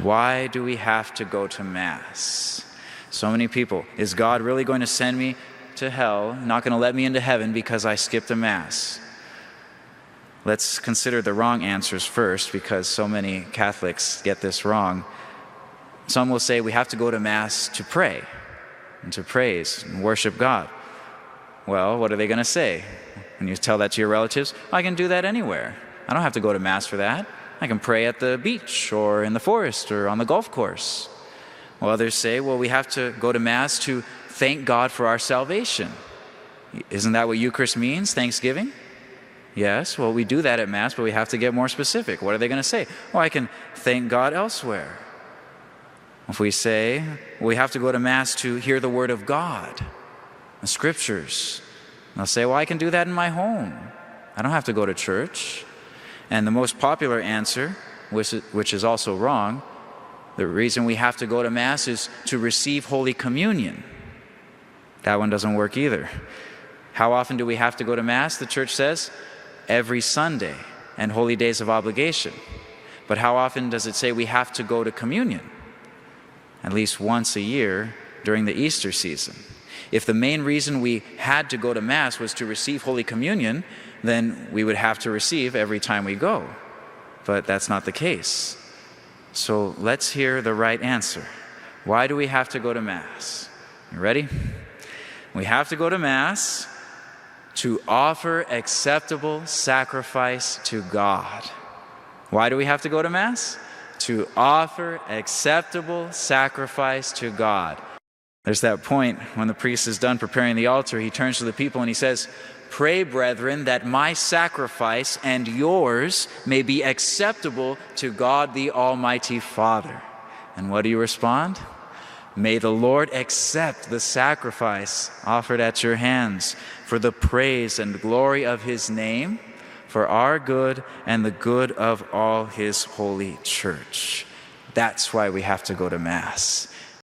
Why do we have to go to Mass? So many people. Is God really going to send me to hell, not going to let me into heaven because I skipped a Mass? Let's consider the wrong answers first, because so many Catholics get this wrong. Some will say we have to go to Mass to pray and to praise and worship God. Well, what are they going to say? When you tell that to your relatives, I can do that anywhere. I don't have to go to Mass for that. I can pray at the beach or in the forest or on the golf course. Well, others say, well, we have to go to Mass to thank God for our salvation. Isn't that what Eucharist means, thanksgiving? Yes, well, we do that at Mass, but we have to get more specific. What are they going to say? Well, I can thank God elsewhere. If we say, we have to go to Mass to hear the Word of God, the Scriptures, they'll say, well, I can do that in my home. I don't have to go to church. And the most popular answer, which is also wrong, the reason we have to go to Mass is to receive Holy Communion. That one doesn't work either. How often do we have to go to Mass? The Church says, every Sunday and holy days of obligation. But how often does it say we have to go to communion? At least once a year during the Easter season. If the main reason we had to go to Mass was to receive Holy Communion, then we would have to receive every time we go. But that's not the case. So let's hear the right answer. Why do we have to go to Mass? You ready? We have to go to Mass to offer acceptable sacrifice to God. Why do we have to go to Mass? To offer acceptable sacrifice to God. There's that point when the priest is done preparing the altar, he turns to the people and he says, "Pray, brethren, that my sacrifice and yours may be acceptable to God the Almighty Father." And what do you respond? "May the Lord accept the sacrifice offered at your hands for the praise and glory of his name, for our good and the good of all his holy church." That's why we have to go to Mass.